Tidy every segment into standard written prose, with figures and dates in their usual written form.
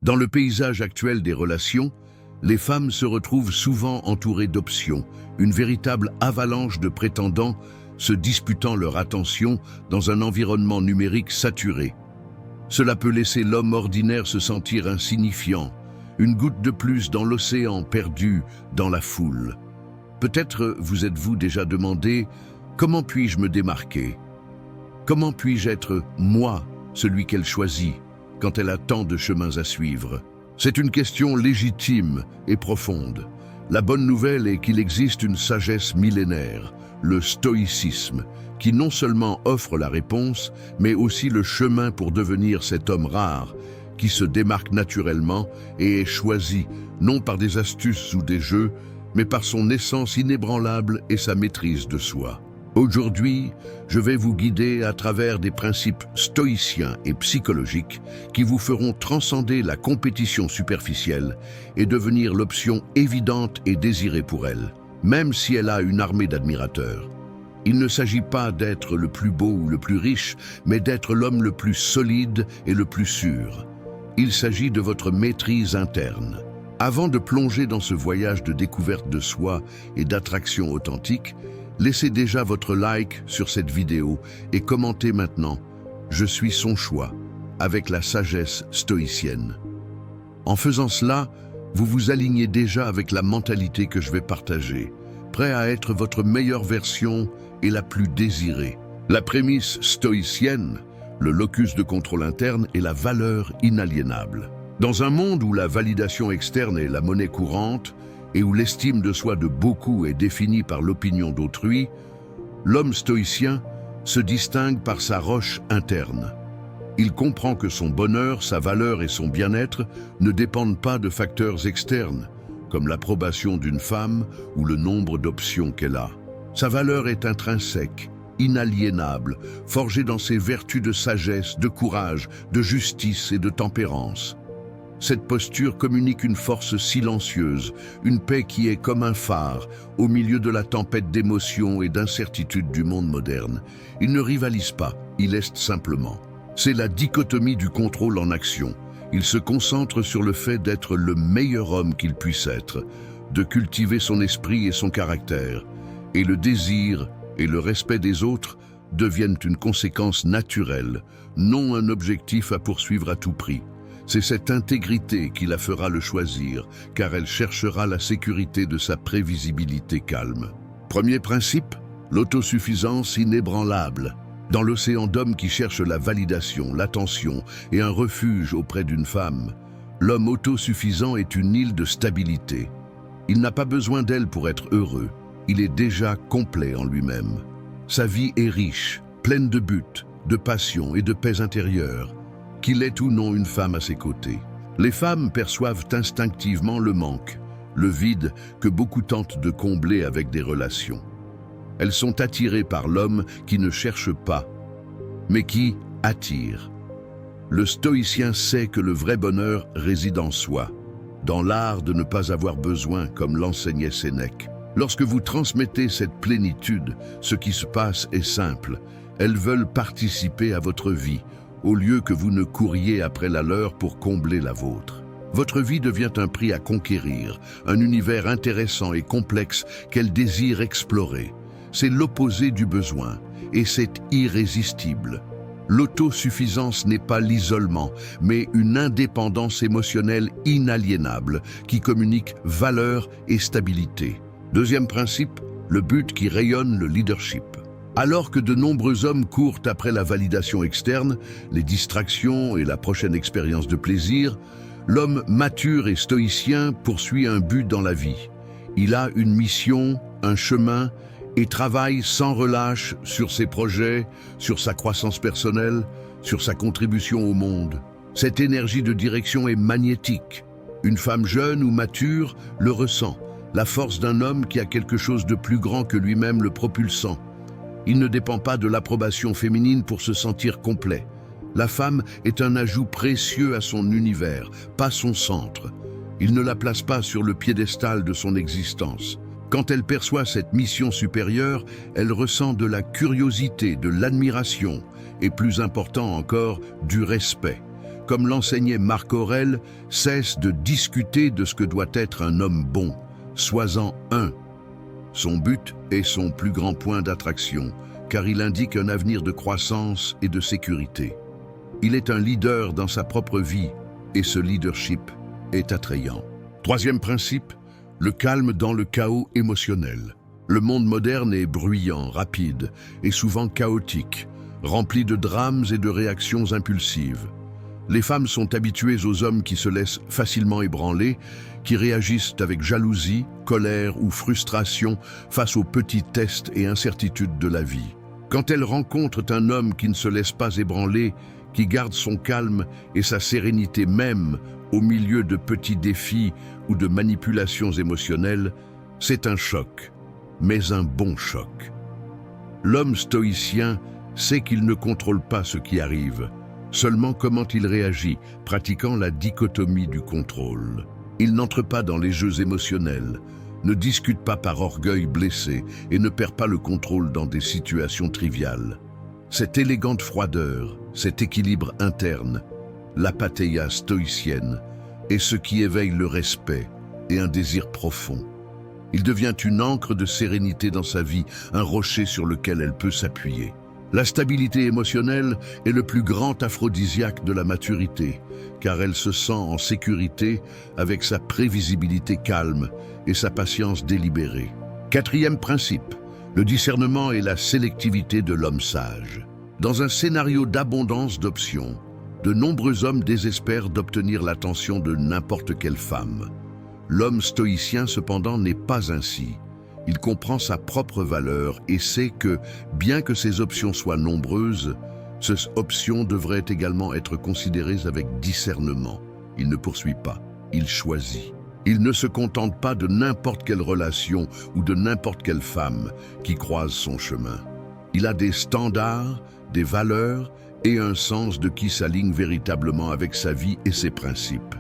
Dans le paysage actuel des relations, les femmes se retrouvent souvent entourées d'options, une véritable avalanche de prétendants se disputant leur attention dans un environnement numérique saturé. Cela peut laisser l'homme ordinaire se sentir insignifiant, une goutte de plus dans l'océan perdu dans la foule. Peut-être vous êtes-vous déjà demandé « Comment puis-je me démarquer ? Comment puis-je être, moi, celui qu'elle choisit, quand elle a tant de chemins à suivre ?» C'est une question légitime et profonde. La bonne nouvelle est qu'il existe une sagesse millénaire, le stoïcisme, qui non seulement offre la réponse, mais aussi le chemin pour devenir cet homme rare, qui se démarque naturellement et est choisi, non par des astuces ou des jeux, mais par son essence inébranlable et sa maîtrise de soi. Aujourd'hui, je vais vous guider à travers des principes stoïciens et psychologiques qui vous feront transcender la compétition superficielle et devenir l'option évidente et désirée pour elle, même si elle a une armée d'admirateurs. Il ne s'agit pas d'être le plus beau ou le plus riche, mais d'être l'homme le plus solide et le plus sûr. Il s'agit de votre maîtrise interne. Avant de plonger dans ce voyage de découverte de soi et d'attraction authentique, laissez déjà votre like sur cette vidéo et commentez maintenant « Je suis son choix » avec la sagesse stoïcienne. En faisant cela, vous vous alignez déjà avec la mentalité que je vais partager, prêt à être votre meilleure version et la plus désirée. La prémisse stoïcienne, le locus de contrôle interne est la valeur inaliénable. Dans un monde où la validation externe est la monnaie courante et où l'estime de soi de beaucoup est définie par l'opinion d'autrui, l'homme stoïcien se distingue par sa roche interne. Il comprend que son bonheur, sa valeur et son bien-être ne dépendent pas de facteurs externes, comme l'approbation d'une femme ou le nombre d'options qu'elle a. Sa valeur est intrinsèque, inaliénable, forgée dans ses vertus de sagesse, de courage, de justice et de tempérance. Cette posture communique une force silencieuse, une paix qui est comme un phare au milieu de la tempête d'émotions et d'incertitudes du monde moderne. Il ne rivalise pas, il est simplement. C'est la dichotomie du contrôle en action. Il se concentre sur le fait d'être le meilleur homme qu'il puisse être, de cultiver son esprit et son caractère. Et le désir et le respect des autres deviennent une conséquence naturelle, non un objectif à poursuivre à tout prix. C'est cette intégrité qui la fera le choisir, car elle cherchera la sécurité de sa prévisibilité calme. Premier principe, l'autosuffisance inébranlable. Dans l'océan d'hommes qui cherchent la validation, l'attention et un refuge auprès d'une femme, l'homme autosuffisant est une île de stabilité. Il n'a pas besoin d'elle pour être heureux, il est déjà complet en lui-même. Sa vie est riche, pleine de buts, de passion et de paix intérieure, qu'il ait ou non une femme à ses côtés. Les femmes perçoivent instinctivement le manque, le vide que beaucoup tentent de combler avec des relations. Elles sont attirées par l'homme qui ne cherche pas, mais qui attire. Le stoïcien sait que le vrai bonheur réside en soi, dans l'art de ne pas avoir besoin, comme l'enseignait Sénèque. Lorsque vous transmettez cette plénitude, ce qui se passe est simple. Elles veulent participer à votre vie, au lieu que vous ne couriez après la leur pour combler la vôtre. Votre vie devient un prix à conquérir, un univers intéressant et complexe qu'elle désire explorer. C'est l'opposé du besoin, et c'est irrésistible. L'autosuffisance n'est pas l'isolement, mais une indépendance émotionnelle inaliénable qui communique valeur et stabilité. Deuxième principe, le but qui rayonne le leadership. Alors que de nombreux hommes courent après la validation externe, les distractions et la prochaine expérience de plaisir, l'homme mature et stoïcien poursuit un but dans la vie. Il a une mission, un chemin, et travaille sans relâche sur ses projets, sur sa croissance personnelle, sur sa contribution au monde. Cette énergie de direction est magnétique. Une femme jeune ou mature le ressent, la force d'un homme qui a quelque chose de plus grand que lui-même le propulsant. Il ne dépend pas de l'approbation féminine pour se sentir complet. La femme est un ajout précieux à son univers, pas son centre. Il ne la place pas sur le piédestal de son existence. Quand elle perçoit cette mission supérieure, elle ressent de la curiosité, de l'admiration et, plus important encore, du respect. comme l'enseignait Marc Aurèle, cesse de discuter de ce que doit être un homme bon. Sois-en un. Son but est son plus grand point d'attraction, car il indique un avenir de croissance et de sécurité. Il est un leader dans sa propre vie, et ce leadership est attrayant. Troisième principe, le calme dans le chaos émotionnel. Le monde moderne est bruyant, rapide et souvent chaotique, rempli de drames et de réactions impulsives. Les femmes sont habituées aux hommes qui se laissent facilement ébranler, qui réagissent avec jalousie, colère ou frustration face aux petits tests et incertitudes de la vie. Quand elles rencontrent un homme qui ne se laisse pas ébranler, qui garde son calme et sa sérénité même au milieu de petits défis ou de manipulations émotionnelles, c'est un choc, mais un bon choc. L'homme stoïcien sait qu'il ne contrôle pas ce qui arrive, seulement comment il réagit, pratiquant la dichotomie du contrôle. Il n'entre pas dans les jeux émotionnels, ne discute pas par orgueil blessé et ne perd pas le contrôle dans des situations triviales. Cette élégante froideur, cet équilibre interne, l'apatheia stoïcienne, est ce qui éveille le respect et un désir profond. Il devient une ancre de sérénité dans sa vie, un rocher sur lequel elle peut s'appuyer. La stabilité émotionnelle est le plus grand aphrodisiaque de la maturité, car elle se sent en sécurité avec sa prévisibilité calme et sa patience délibérée. Quatrième principe, le discernement et la sélectivité de l'homme sage. Dans un scénario d'abondance d'options, de nombreux hommes désespèrent d'obtenir l'attention de n'importe quelle femme. L'homme stoïcien, cependant, n'est pas ainsi. Il comprend sa propre valeur et sait que, bien que ses options soient nombreuses, ces options devraient également être considérées avec discernement. Il ne poursuit pas, il choisit. Il ne se contente pas de n'importe quelle relation ou de n'importe quelle femme qui croise son chemin. Il a des standards, des valeurs et un sens de qui s'aligne véritablement avec sa vie et ses principes.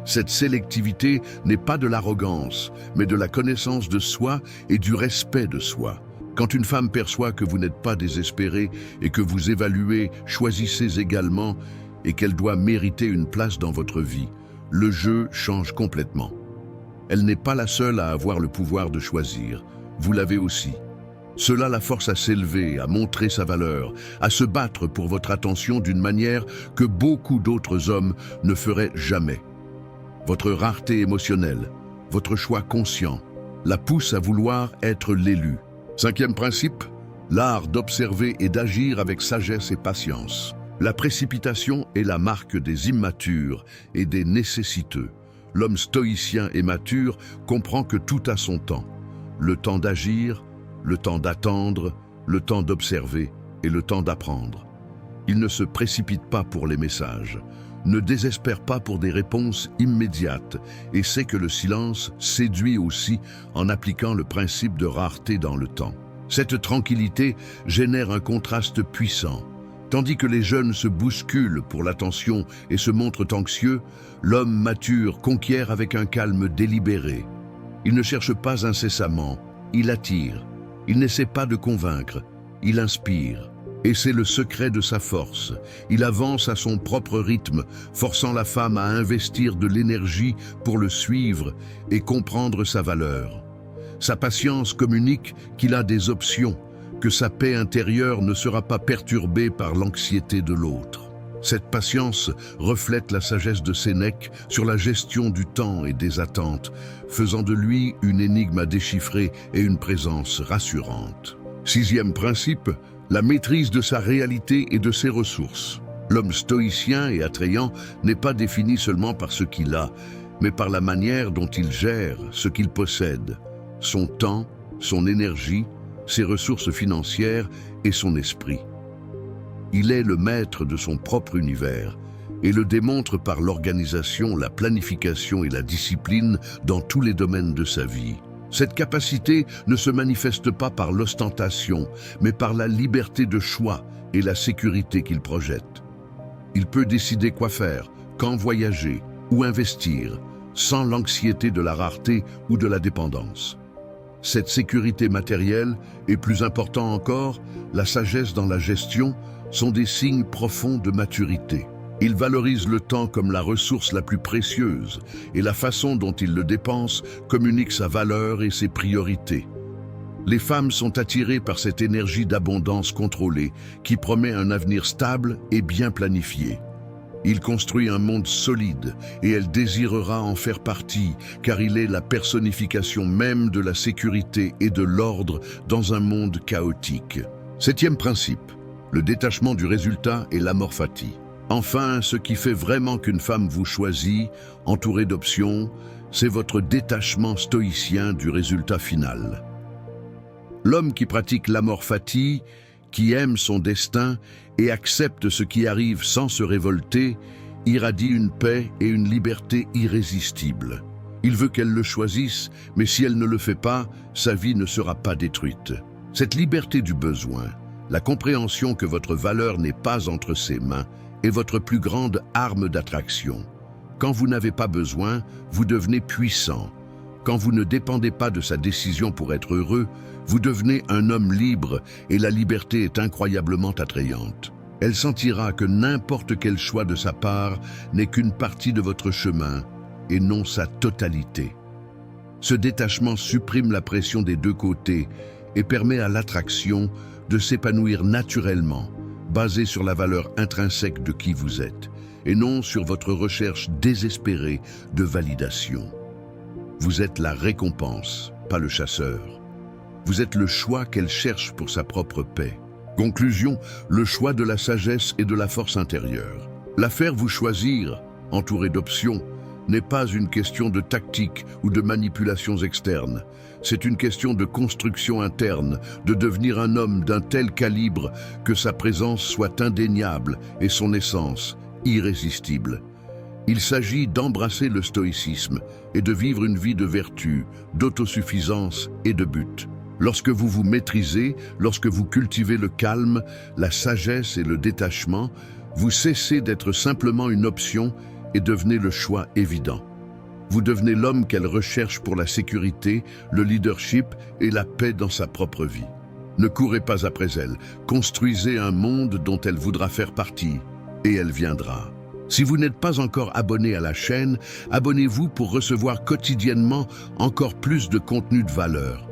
Cette sélectivité n'est pas de l'arrogance, mais de la connaissance de soi et du respect de soi. Quand une femme perçoit que vous n'êtes pas désespéré et que vous évaluez, choisissez également et qu'elle doit mériter une place dans votre vie, le jeu change complètement. Elle n'est pas la seule à avoir le pouvoir de choisir, vous l'avez aussi. Cela la force à s'élever, à montrer sa valeur, à se battre pour votre attention d'une manière que beaucoup d'autres hommes ne feraient jamais. Votre rareté émotionnelle, votre choix conscient, la pousse à vouloir être l'élu. Cinquième principe, l'art d'observer et d'agir avec sagesse et patience. La précipitation est la marque des immatures et des nécessiteux. L'homme stoïcien et mature comprend que tout a son temps. Le temps d'agir, le temps d'attendre, le temps d'observer et le temps d'apprendre. Il ne se précipite pas pour les messages, ne désespère pas pour des réponses immédiates et sait que le silence séduit aussi en appliquant le principe de rareté dans le temps. Cette tranquillité génère un contraste puissant. Tandis que les jeunes se bousculent pour l'attention et se montrent anxieux, l'homme mature conquiert avec un calme délibéré. Il ne cherche pas incessamment, il attire. Il n'essaie pas de convaincre, il inspire. Et c'est le secret de sa force. Il avance à son propre rythme, forçant la femme à investir de l'énergie pour le suivre et comprendre sa valeur. Sa patience communique qu'il a des options, que sa paix intérieure ne sera pas perturbée par l'anxiété de l'autre. Cette patience reflète la sagesse de Sénèque sur la gestion du temps et des attentes, faisant de lui une énigme à déchiffrer et une présence rassurante. Sixième principe, la maîtrise de sa réalité et de ses ressources. L'homme stoïcien et attrayant n'est pas défini seulement par ce qu'il a, mais par la manière dont il gère ce qu'il possède, son temps, son énergie, ses ressources financières et son esprit. Il est le maître de son propre univers et le démontre par l'organisation, la planification et la discipline dans tous les domaines de sa vie. Cette capacité ne se manifeste pas par l'ostentation, mais par la liberté de choix et la sécurité qu'il projette. Il peut décider quoi faire, quand voyager ou investir, sans l'anxiété de la rareté ou de la dépendance. Cette sécurité matérielle, et plus important encore, la sagesse dans la gestion, sont des signes profonds de maturité. Il valorise le temps comme la ressource la plus précieuse et la façon dont il le dépense communique sa valeur et ses priorités. Les femmes sont attirées par cette énergie d'abondance contrôlée qui promet un avenir stable et bien planifié. Il construit un monde solide et elle désirera en faire partie car il est la personnification même de la sécurité et de l'ordre dans un monde chaotique. Septième principe, le détachement du résultat et l'amor fati. Enfin, ce qui fait vraiment qu'une femme vous choisit, entourée d'options, c'est votre détachement stoïcien du résultat final. L'homme qui pratique l'amor fati, qui aime son destin et accepte ce qui arrive sans se révolter, irradie une paix et une liberté irrésistibles. Il veut qu'elle le choisisse, mais si elle ne le fait pas, sa vie ne sera pas détruite. Cette liberté du besoin, la compréhension que votre valeur n'est pas entre ses mains, est votre plus grande arme d'attraction. Quand vous n'avez pas besoin, vous devenez puissant. Quand vous ne dépendez pas de sa décision pour être heureux, vous devenez un homme libre et la liberté est incroyablement attrayante. Elle sentira que n'importe quel choix de sa part n'est qu'une partie de votre chemin et non sa totalité. Ce détachement supprime la pression des deux côtés et permet à l'attraction de s'épanouir naturellement, basée sur la valeur intrinsèque de qui vous êtes, et non sur votre recherche désespérée de validation. Vous êtes la récompense, pas le chasseur. Vous êtes le choix qu'elle cherche pour sa propre paix. Conclusion, le choix de la sagesse et de la force intérieure. La faire vous choisir, entouré d'options, n'est pas une question de tactique ou de manipulations externes. C'est une question de construction interne, de devenir un homme d'un tel calibre que sa présence soit indéniable et son essence irrésistible. Il s'agit d'embrasser le stoïcisme et de vivre une vie de vertu, d'autosuffisance et de but. Lorsque vous vous maîtrisez, lorsque vous cultivez le calme, la sagesse et le détachement, vous cessez d'être simplement une option et devenez le choix évident. Vous devenez l'homme qu'elle recherche pour la sécurité, le leadership et la paix dans sa propre vie. Ne courez pas après elle, construisez un monde dont elle voudra faire partie, et elle viendra. Si vous n'êtes pas encore abonné à la chaîne, abonnez-vous pour recevoir quotidiennement encore plus de contenu de valeur.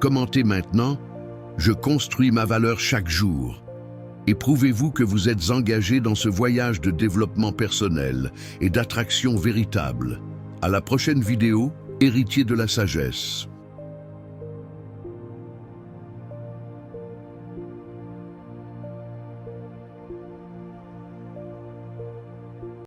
Commentez maintenant « Je construis ma valeur chaque jour » et prouvez-vous que vous êtes engagé dans ce voyage de développement personnel et d'attraction véritable. À la prochaine vidéo, héritier de la sagesse.